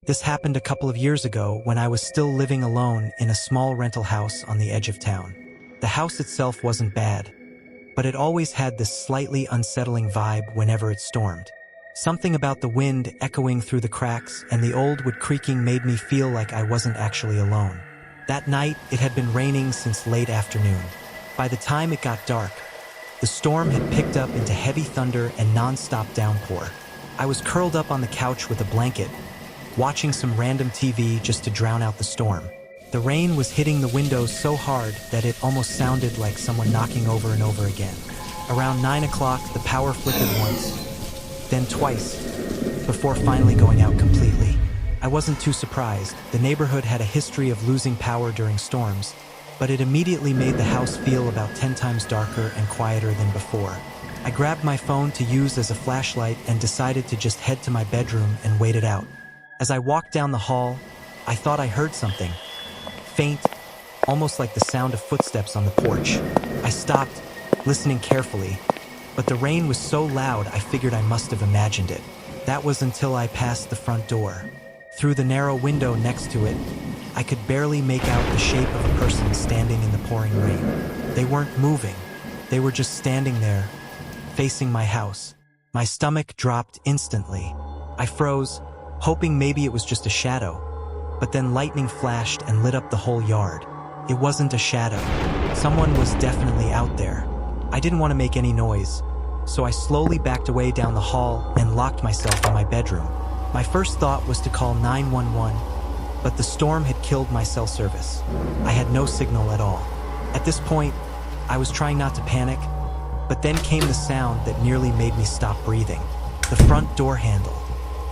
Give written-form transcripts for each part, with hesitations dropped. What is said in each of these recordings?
This happened a couple of years ago when I was still living alone in a small rental house on the edge of town. The house itself wasn't bad, but it always had this slightly unsettling vibe whenever it stormed. Something about the wind echoing through the cracks and the old wood creaking made me feel like I wasn't actually alone. That night, it had been raining since late afternoon. By the time it got dark, the storm had picked up into heavy thunder and non-stop downpour. I was curled up on the couch with a blanket, watching some random TV just to drown out the storm. The rain was hitting the windows so hard that it almost sounded like someone knocking over and over again. Around 9 o'clock, the power flickered once, then twice, before finally going out completely. I wasn't too surprised. The neighborhood had a history of losing power during storms, but it immediately made the house feel about 10 times darker and quieter than before. I grabbed my phone to use as a flashlight and decided to just head to my bedroom and wait it out. As I walked down the hall, I thought I heard something. Faint, almost like the sound of footsteps on the porch. I stopped, listening carefully, but the rain was so loud I figured I must have imagined it. That was until I passed the front door. Through the narrow window next to it, I could barely make out the shape of a person standing in the pouring rain. They weren't moving. They were just standing there, facing my house. My stomach dropped instantly. I froze, hoping maybe it was just a shadow. But then lightning flashed and lit up the whole yard. It wasn't a shadow. Someone was definitely out there. I didn't want to make any noise, so I slowly backed away down the hall and locked myself in my bedroom. My first thought was to call 911, but the storm had killed my cell service. I had no signal at all. At this point, I was trying not to panic, but then came the sound that nearly made me stop breathing. The front door handle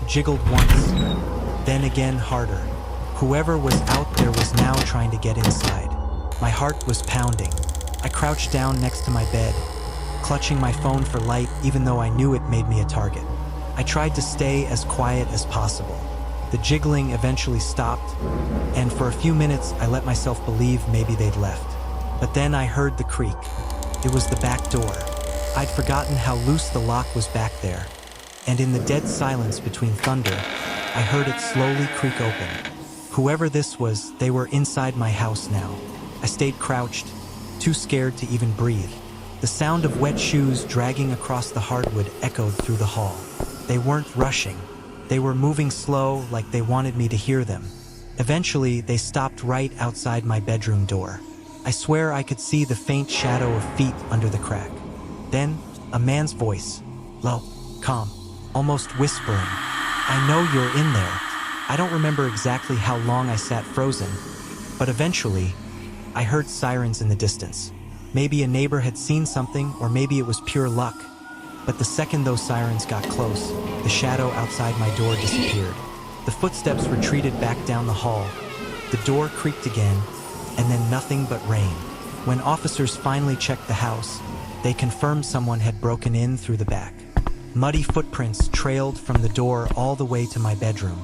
jiggled once, then again harder. Whoever was out there was now trying to get inside. My heart was pounding. I crouched down next to my bed, clutching my phone for light even though I knew it made me a target. I tried to stay as quiet as possible. The jiggling eventually stopped, and for a few minutes I let myself believe maybe they'd left. But then I heard the creak. It was the back door. I'd forgotten how loose the lock was back there, and in the dead silence between thunder, I heard it slowly creak open. Whoever this was, they were inside my house now. I stayed crouched, too scared to even breathe. The sound of wet shoes dragging across the hardwood echoed through the hall. They weren't rushing. They were moving slow, like they wanted me to hear them. Eventually, they stopped right outside my bedroom door. I swear I could see the faint shadow of feet under the crack. Then, a man's voice, low, calm, almost whispering, "I know you're in there." I don't remember exactly how long I sat frozen, but eventually, I heard sirens in the distance. Maybe a neighbor had seen something, or maybe it was pure luck. But the second those sirens got close, the shadow outside my door disappeared. The footsteps retreated back down the hall. The door creaked again, and then nothing but rain. When officers finally checked the house, they confirmed someone had broken in through the back. Muddy footprints trailed from the door all the way to my bedroom.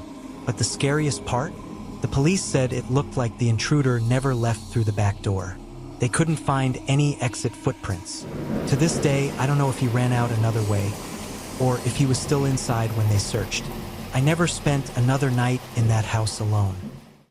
But the scariest part? The police said it looked like the intruder never left through the back door. They couldn't find any exit footprints. To this day, I don't know if he ran out another way, or if he was still inside when they searched. I never spent another night in that house alone.